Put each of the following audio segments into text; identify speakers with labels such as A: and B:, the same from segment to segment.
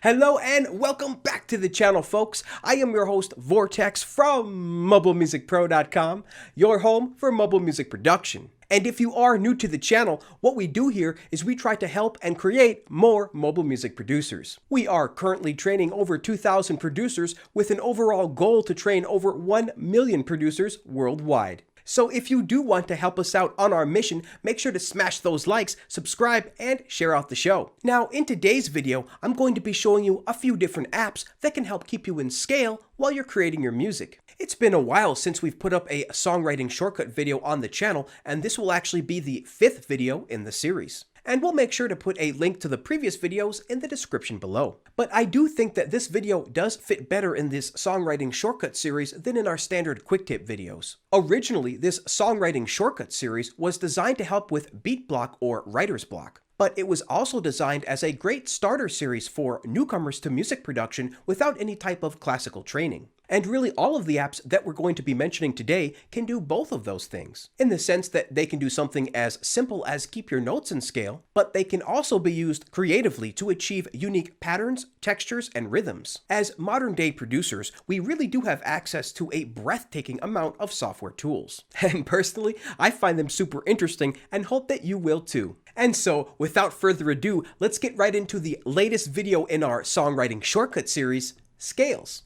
A: Hello and welcome back to the channel, folks. I am your host, Vortex from MobileMusicPro.com, your home for mobile music production. And if you are new to the channel, what we do here is we try to help and create more mobile music producers. We are currently training over 2,000 producers with an overall goal to train over 1 million producers worldwide. So if you do want to help us out on our mission, make sure to smash those likes, subscribe, and share out the show. Now, in today's video, I'm going to be showing you a few different apps that can help keep you in scale while you're creating your music. It's been a while since we've put up a songwriting shortcut video on the channel, and this will actually be the 5th video in the series. And we'll make sure to put a link to the previous videos in the description below. But I do think that this video does fit better in this songwriting shortcut series than in our standard quick tip videos. Originally, this songwriting shortcut series was designed to help with beat block or writer's block. But it was also designed as a great starter series for newcomers to music production without any type of classical training. And really all of the apps that we're going to be mentioning today can do both of those things, in the sense that they can do something as simple as keep your notes in scale, but they can also be used creatively to achieve unique patterns, textures, and rhythms. As modern day producers, we really do have access to a breathtaking amount of software tools. And personally, I find them super interesting and hope that you will too. And so, without further ado, let's get right into the latest video in our songwriting shortcut series, Scales.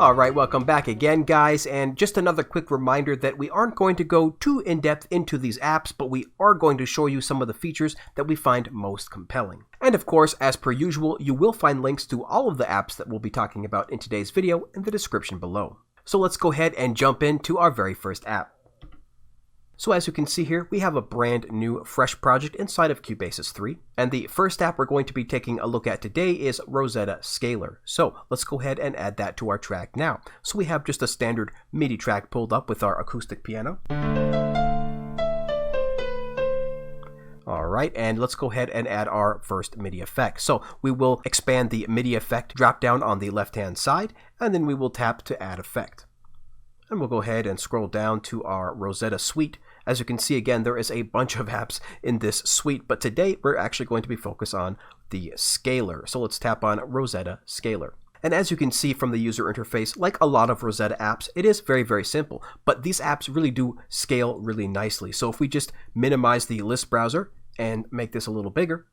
A: Alright, welcome back again, guys, and just another quick reminder that we aren't going to go too in-depth into these apps, but we are going to show you some of the features that we find most compelling. And of course, as per usual, you will find links to all of the apps that we'll be talking about in today's video in the description below. So let's go ahead and jump into our very first app. So as you can see here, we have a brand new fresh project inside of Cubasis 3. And the first app we're going to be taking a look at today is Rozeta Scaler. So let's go ahead and add that to our track now. So we have just a standard MIDI track pulled up with our acoustic piano. Alright, and let's go ahead and add our first MIDI effect. So we will expand the MIDI effect drop down on the left hand side, and then we will tap to add effect. And we'll go ahead and scroll down to our Rozeta suite. As you can see, again, there is a bunch of apps in this suite, but today we're actually going to be focused on the Scaler. So let's tap on Rozeta Scaler. And as you can see from the user interface, like a lot of Rozeta apps, it is very, very simple, but these apps really do scale really nicely. So if we just minimize the list browser and make this a little bigger,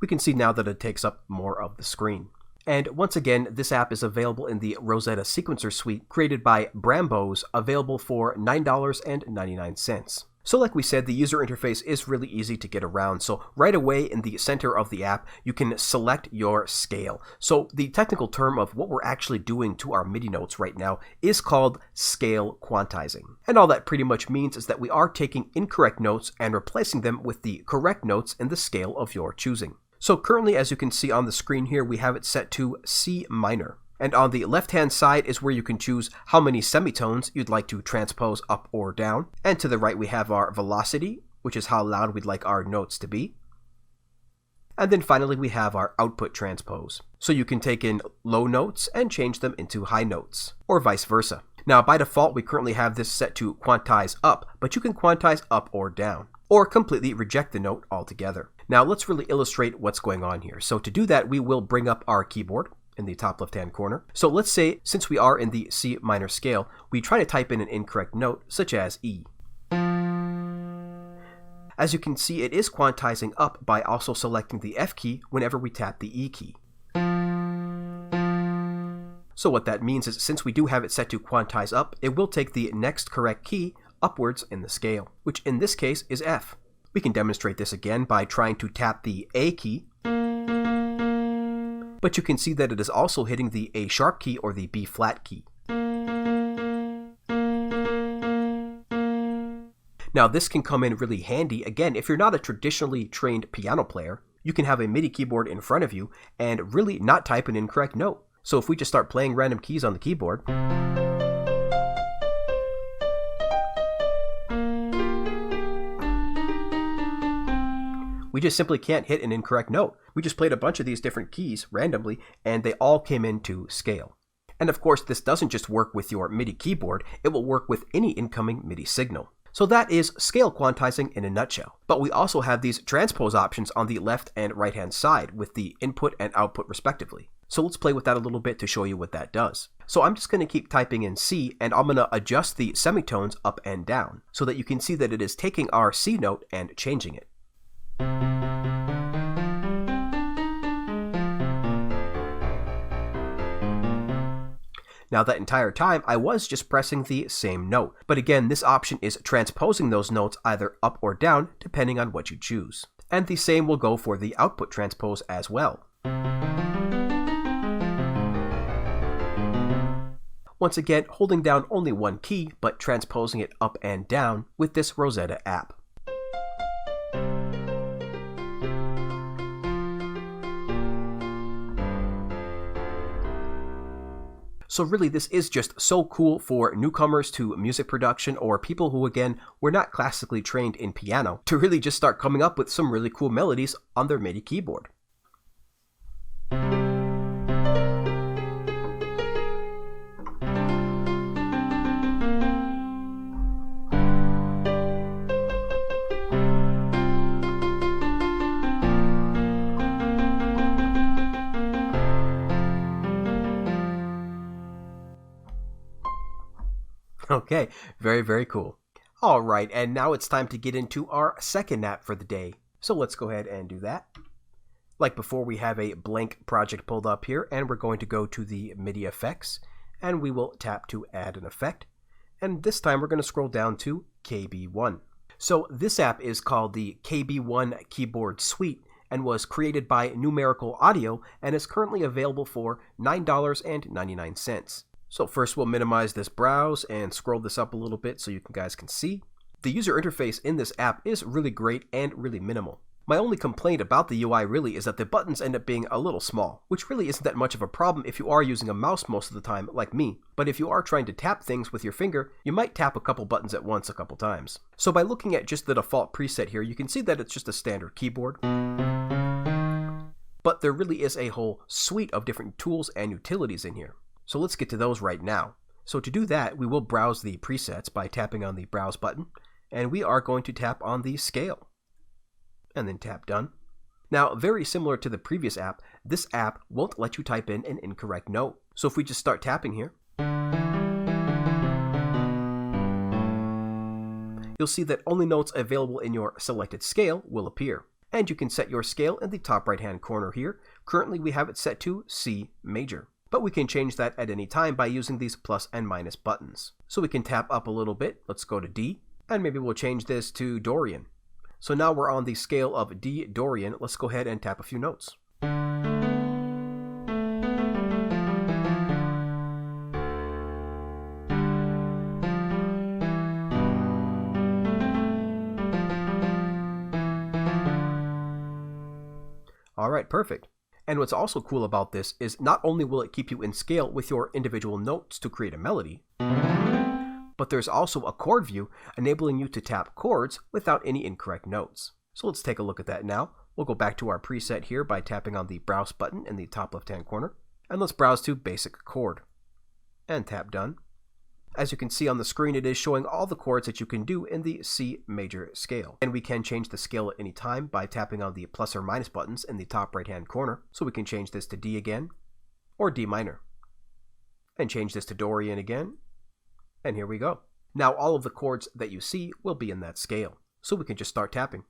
A: we can see now that it takes up more of the screen. And once again, this app is available in the Rozeta Sequencer Suite created by Brambos, available for $9.99. So like we said, the user interface is really easy to get around. So right away in the center of the app, you can select your scale. So the technical term of what we're actually doing to our MIDI notes right now is called scale quantizing. And all that pretty much means is that we are taking incorrect notes and replacing them with the correct notes in the scale of your choosing. So currently, as you can see on the screen here, we have it set to C minor. And on the left-hand side is where you can choose how many semitones you'd like to transpose up or down. And to the right, we have our velocity, which is how loud we'd like our notes to be. And then finally, we have our output transpose. So you can take in low notes and change them into high notes, or vice versa. Now, by default, we currently have this set to quantize up, but you can quantize up or down, or completely reject the note altogether. Now let's really illustrate what's going on here. So to do that, we will bring up our keyboard in the top left-hand corner. So let's say, since we are in the C minor scale, we try to type in an incorrect note, such as E. As you can see, it is quantizing up by also selecting the F key whenever we tap the E key. So what that means is, since we do have it set to quantize up, it will take the next correct key upwards in the scale, which in this case is F. We can demonstrate this again by trying to tap the A key, but you can see that it is also hitting the A sharp key or the B flat key. Now this can come in really handy. Again, if you're not a traditionally trained piano player, you can have a MIDI keyboard in front of you and really not type an incorrect note. So if we just start playing random keys on the keyboard, We just simply can't hit an incorrect note. We just played a bunch of these different keys randomly, and they all came into scale. And of course, this doesn't just work with your MIDI keyboard, it will work with any incoming MIDI signal. So that is scale quantizing in a nutshell. But we also have these transpose options on the left and right hand side with the input and output respectively. So let's play with that a little bit to show you what that does. So I'm just going to keep typing in C, and I'm going to adjust the semitones up and down so that you can see that it is taking our C note and changing it. Now that entire time I was just pressing the same note, but again this option is transposing those notes either up or down depending on what you choose. And the same will go for the output transpose as well. Once again, holding down only one key, but transposing it up and down with this Rozeta app. So really this is just so cool for newcomers to music production or people who again were not classically trained in piano to really just start coming up with some really cool melodies on their MIDI keyboard. Okay, very, very cool. All right, and now it's time to get into our second app for the day. So let's go ahead and do that. Like before, we have a blank project pulled up here, and we're going to go to the MIDI effects, and we will tap to add an effect. And this time we're going to scroll down to KB1. So this app is called the KB1 Keyboard Suite and was created by Numerical Audio and is currently available for $9.99. So first we'll minimize this browse and scroll this up a little bit so you guys can see. The user interface in this app is really great and really minimal. My only complaint about the UI really is that the buttons end up being a little small, which really isn't that much of a problem if you are using a mouse most of the time like me. But if you are trying to tap things with your finger, you might tap a couple buttons at once a couple times. So by looking at just the default preset here, you can see that it's just a standard keyboard. But there really is a whole suite of different tools and utilities in here. So let's get to those right now. So to do that, we will browse the presets by tapping on the Browse button, and we are going to tap on the Scale, and then tap Done. Now, very similar to the previous app, this app won't let you type in an incorrect note. So if we just start tapping here, you'll see that only notes available in your selected scale will appear. And you can set your scale in the top right-hand corner here. Currently, we have it set to C major. But we can change that at any time by using these plus and minus buttons. So we can tap up a little bit. Let's go to D, and maybe we'll change this to Dorian. So now we're on the scale of D Dorian. Let's go ahead and tap a few notes. All right, perfect. And what's also cool about this is not only will it keep you in scale with your individual notes to create a melody, but there's also a chord view enabling you to tap chords without any incorrect notes. So let's take a look at that now. We'll go back to our preset here by tapping on the Browse button in the top left-hand corner, and let's browse to Basic Chord, and tap Done. As you can see on the screen, it is showing all the chords that you can do in the C major scale. And we can change the scale at any time by tapping on the plus or minus buttons in the top right-hand corner. So we can change this to D again, or D minor. And change this to Dorian again. And here we go. Now all of the chords that you see will be in that scale. So we can just start tapping.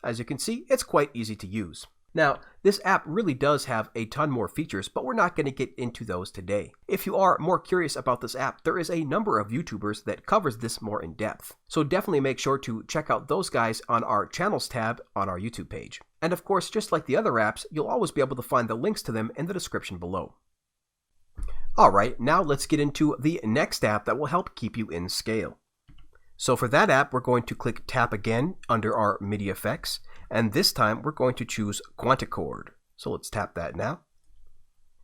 A: As you can see, it's quite easy to use. Now, this app really does have a ton more features, but we're not going to get into those today. If you are more curious about this app, there is a number of YouTubers that covers this more in depth. So definitely make sure to check out those guys on our channels tab on our YouTube page. And of course, just like the other apps, you'll always be able to find the links to them in the description below. Alright, now let's get into the next app that will help keep you in scale. So for that app, we're going to click Tap again under our MIDI effects, and this time we're going to choose QuantiChord. So let's tap that now.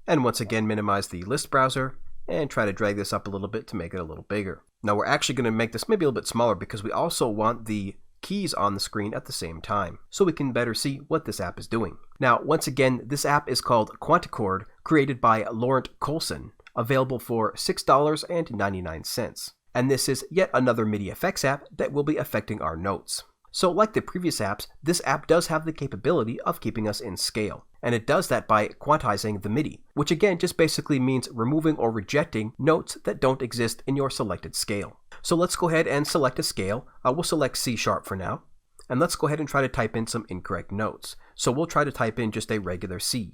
A: And once again, minimize the list browser and try to drag this up a little bit to make it a little bigger. Now we're actually going to make this maybe a little bit smaller because we also want the keys on the screen at the same time, so we can better see what this app is doing. Now, once again, this app is called QuantiChord, created by Laurent Colson, available for $6.99. And this is yet another MIDI effects app that will be affecting our notes. So like the previous apps, this app does have the capability of keeping us in scale. And it does that by quantizing the MIDI, which again just basically means removing or rejecting notes that don't exist in your selected scale. So let's go ahead and select a scale. We'll select C# for now. And let's go ahead and try to type in some incorrect notes. So we'll try to type in just a regular C.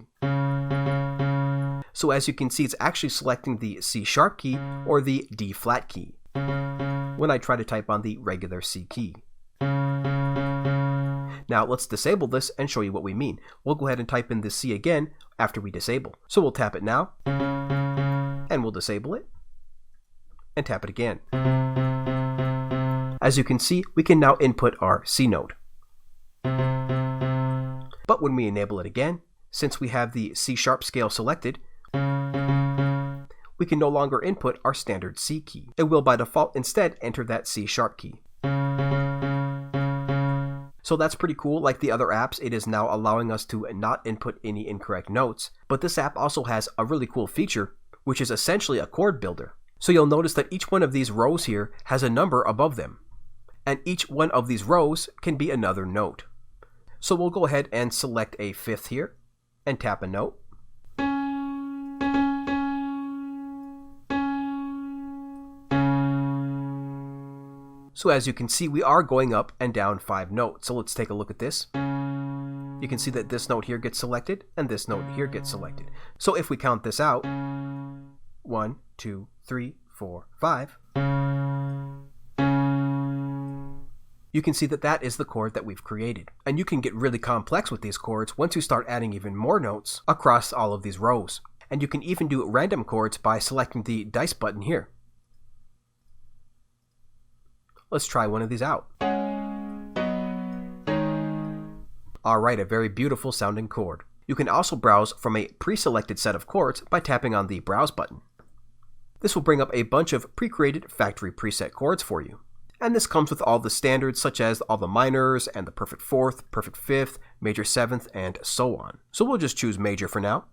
A: So as you can see, it's actually selecting the C# key or the D flat key when I try to type on the regular C key. Now let's disable this and show you what we mean. We'll go ahead and type in the C again after we disable. So we'll tap it now, and we'll disable it, and tap it again. As you can see, we can now input our C note. But when we enable it again, since we have the C# scale selected, we can no longer input our standard C key. It will by default instead enter that C# key. So that's pretty cool. Like the other apps, it is now allowing us to not input any incorrect notes. But this app also has a really cool feature, which is essentially a chord builder. So you'll notice that each one of these rows here has a number above them. And each one of these rows can be another note. So we'll go ahead and select a fifth here and tap a note. So as you can see, we are going up and down 5 notes. So let's take a look at this. You can see that this note here gets selected and this note here gets selected. So if we count this out, 1, 2, 3, 4, 5, you can see that that is the chord that we've created. And you can get really complex with these chords once you start adding even more notes across all of these rows. And you can even do random chords by selecting the dice button here. Let's try one of these out. Alright, a very beautiful sounding chord. You can also browse from a pre-selected set of chords by tapping on the Browse button. This will bring up a bunch of pre-created factory preset chords for you. And this comes with all the standards such as all the minors and the perfect 4th, perfect 5th, major 7th, and so on. So we'll just choose major for now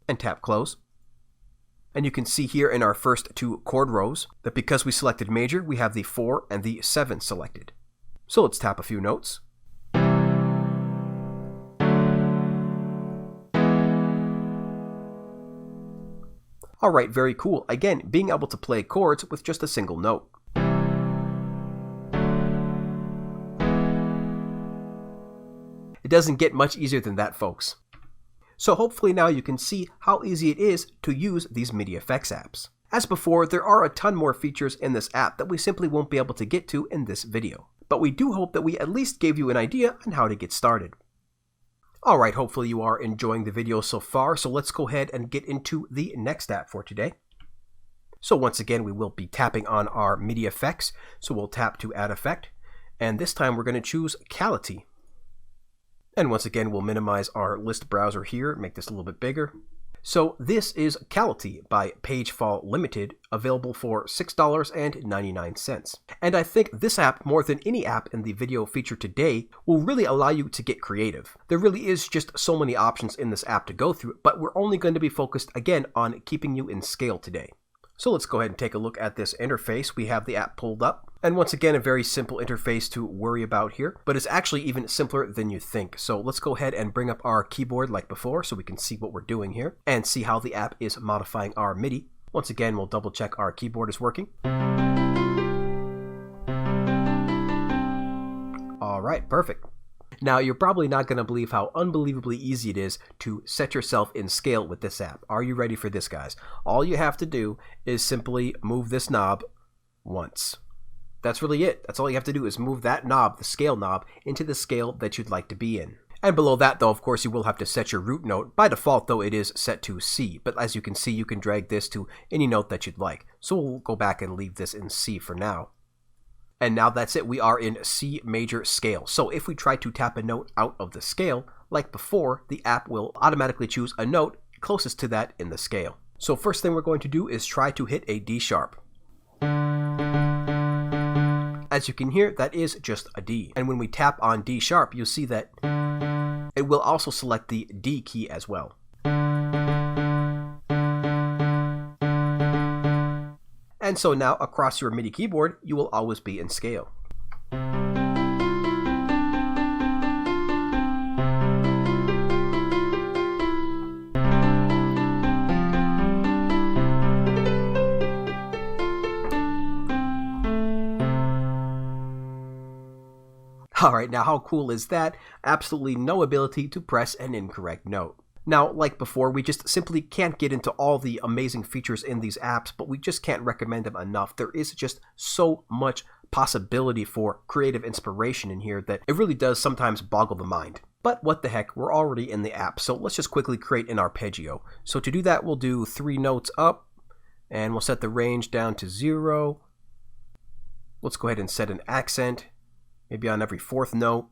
A: and tap close. And you can see here in our first 2 chord rows that because we selected major, we have the 4 and the 7 selected. So let's tap a few notes. Alright, very cool. Again, being able to play chords with just a single note. It doesn't get much easier than that, folks. So hopefully now you can see how easy it is to use these MIDI effects apps. As before, there are a ton more features in this app that we simply won't be able to get to in this video. But we do hope that we at least gave you an idea on how to get started. Alright, hopefully you are enjoying the video so far, so let's go ahead and get into the next app for today. So once again, we will be tapping on our MIDI effects, so we'll tap to add effect, and this time we're going to choose Cality. And once again, we'll minimize our list browser here, make this a little bit bigger. So this is Cality by Pagefall Limited, available for $6.99. And I think this app, more than any app in the video feature today, will really allow you to get creative. There really is just so many options in this app to go through, but we're only going to be focused again on keeping you in scale today. So let's go ahead and take a look at this interface. We have the app pulled up. And once again, a very simple interface to worry about here, but it's actually even simpler than you think. So let's go ahead and bring up our keyboard like before so we can see what we're doing here and see how the app is modifying our MIDI. Once again, we'll double check our keyboard is working. All right, perfect. Now, you're probably not going to believe how unbelievably easy it is to set yourself in scale with this app. Are you ready for this, guys? All you have to do is simply move this knob once. That's really it. That's all you have to do is move that knob, the scale knob, into the scale that you'd like to be in. And below that, though, of course, you will have to set your root note. By default, though, it is set to C. But as you can see, you can drag this to any note that you'd like. So we'll go back and leave this in C for now. And now that's it. We are in C major scale. So if we try to tap a note out of the scale, like before, the app will automatically choose a note closest to that in the scale. So first thing we're going to do is try to hit a D sharp. As you can hear, that is just a D. And when we tap on D sharp, you'll see that it will also select the D key as well. And so now across your MIDI keyboard, you will always be in scale. Alright, now how cool is that? Absolutely no ability to press an incorrect note. Now, like before, we just simply can't get into all the amazing features in these apps, but we just can't recommend them enough. There is just so much possibility for creative inspiration in here that it really does sometimes boggle the mind. But what the heck, we're already in the app, so let's just quickly create an arpeggio. So to do that, we'll do 3 notes up, and we'll set the range down to 0. Let's go ahead and set an accent, maybe on every 4th note.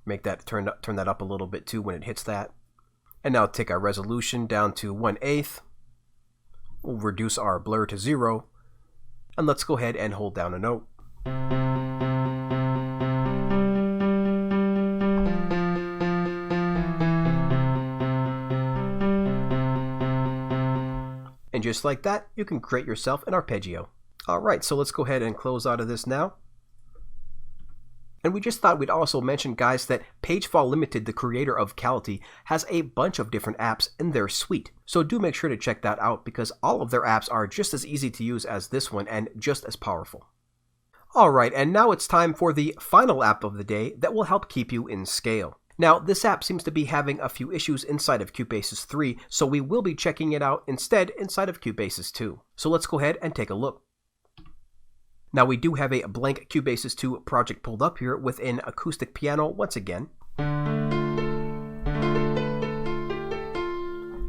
A: Make that turn that up a little bit too when it hits that. And now take our resolution down to 1/8. We'll reduce our blur to 0. And let's go ahead and hold down a note. And just like that, you can create yourself an arpeggio. Alright, so let's go ahead and close out of this now. And we just thought we'd also mention, guys, that Pagefall Limited, the creator of Cality, has a bunch of different apps in their suite. So do make sure to check that out because all of their apps are just as easy to use as this one and just as powerful. Alright, and now it's time for the final app of the day that will help keep you in scale. Now, this app seems to be having a few issues inside of Cubase's 3, so we will be checking it out instead inside of Cubase's 2. So let's go ahead and take a look. Now we do have a blank Cubase's 2 project pulled up here with an acoustic piano once again.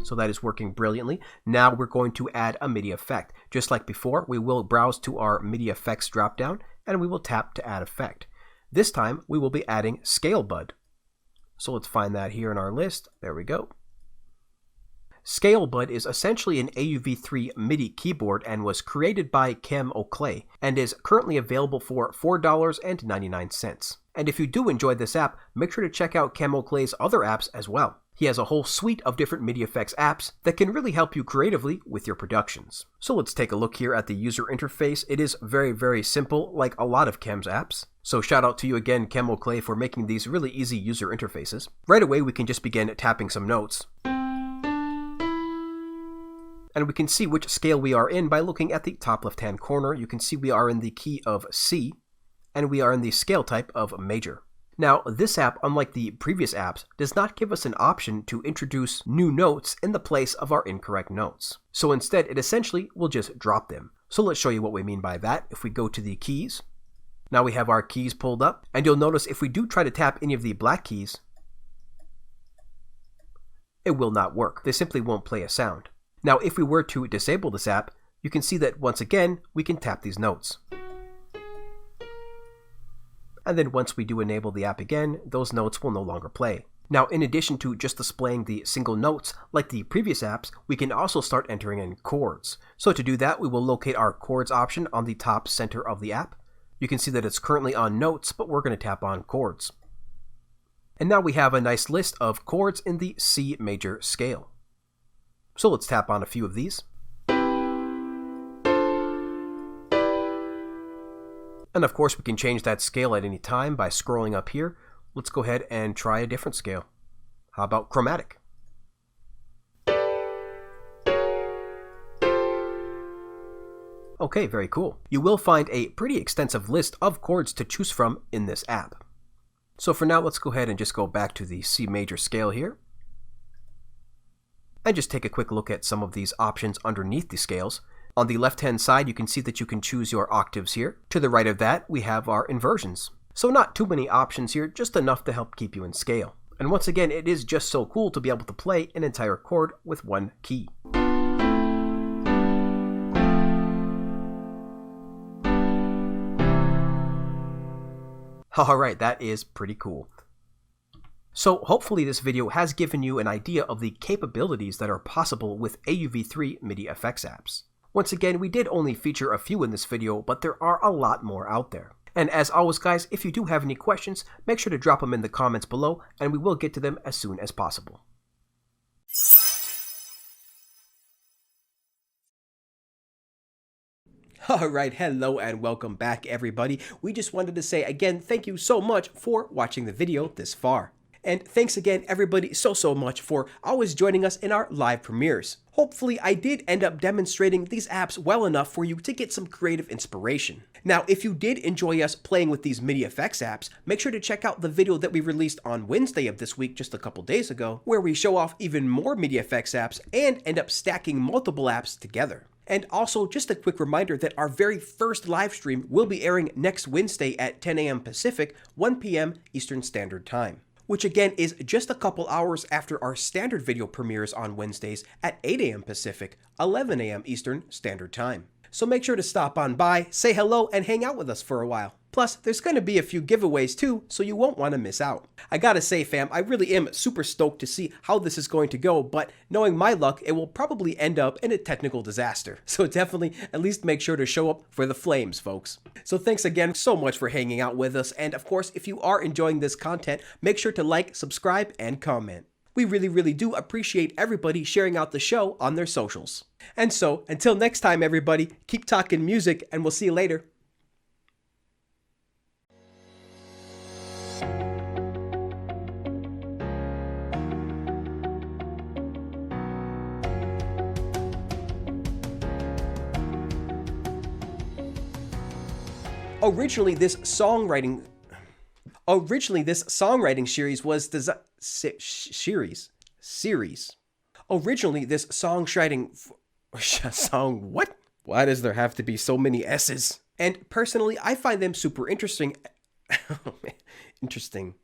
A: So that is working brilliantly. Now we're going to add a MIDI effect. Just like before, we will browse to our MIDI effects dropdown and we will tap to add effect. This time we will be adding ScaleBud. So let's find that here in our list. There we go. ScaleBud is essentially an AUV3 MIDI keyboard and was created by Chem O'Clay and is currently available for $4.99. And if you do enjoy this app, make sure to check out Chem O'Clay's other apps as well. He has a whole suite of different MIDI effects apps that can really help you creatively with your productions. So let's take a look here at the user interface. It is very, very simple, like a lot of Chem's apps. So shout out to you again, Chem O'Clay, for making these really easy user interfaces. Right away, we can just begin tapping some notes. And we can see which scale we are in by looking at the top left-hand corner. You can see we are in the key of C, and we are in the scale type of major. Now, this app, unlike the previous apps, does not give us an option to introduce new notes in the place of our incorrect notes. So instead, it essentially will just drop them. So let's show you what we mean by that. If we go to the keys, now we have our keys pulled up, and you'll notice if we do try to tap any of the black keys, it will not work. They simply won't play a sound. Now, if we were to disable this app, you can see that once again, we can tap these notes. And then once we do enable the app again, those notes will no longer play. Now, in addition to just displaying the single notes, like the previous apps, we can also start entering in chords. So to do that, we will locate our chords option on the top center of the app. You can see that it's currently on notes, but we're going to tap on chords. And now we have a nice list of chords in the C major scale. So let's tap on a few of these. And of course we can change that scale at any time by scrolling up here. Let's go ahead and try a different scale. How about chromatic? Okay, very cool. You will find a pretty extensive list of chords to choose from in this app. So for now, let's go ahead and just go back to the C major scale here. And just take a quick look at some of these options underneath the scales. On the left-hand side, you can see that you can choose your octaves here. To the right of that, we have our inversions. So not too many options here, just enough to help keep you in scale. And once again, it is just so cool to be able to play an entire chord with one key. Alright, that is pretty cool. So hopefully this video has given you an idea of the capabilities that are possible with AUV3 MIDI effects apps. Once again, we did only feature a few in this video, but there are a lot more out there. And as always guys, if you do have any questions, make sure to drop them in the comments below and we will get to them as soon as possible. Alright, hello and welcome back everybody. We just wanted to say again, thank you so much for watching the video this far. And thanks again everybody so much for always joining us in our live premieres. Hopefully I did end up demonstrating these apps well enough for you to get some creative inspiration. Now if you did enjoy us playing with these MIDI effects apps, make sure to check out the video that we released on Wednesday of this week just a couple days ago, where we show off even more MIDI effects apps and end up stacking multiple apps together. And also, just a quick reminder that our very first live stream will be airing next Wednesday at 10 a.m. Pacific, 1 p.m. Eastern Standard Time, which again is just a couple hours after our standard video premieres on Wednesdays at 8 a.m. Pacific, 11 a.m. Eastern Standard Time. So make sure to stop on by, say hello, and hang out with us for a while. Plus, there's going to be a few giveaways too, so you won't want to miss out. I gotta say fam, I really am super stoked to see how this is going to go, but knowing my luck, it will probably end up in a technical disaster. So definitely at least make sure to show up for the flames, folks. So thanks again so much for hanging out with us, and of course, if you are enjoying this content, make sure to like, subscribe, and comment. We really do appreciate everybody sharing out the show on their socials. And so, until next time everybody, keep talking music, and we'll see you later. Originally, this songwriting series was what? Why does there have to be so many S's? And personally, I find them super interesting. Interesting.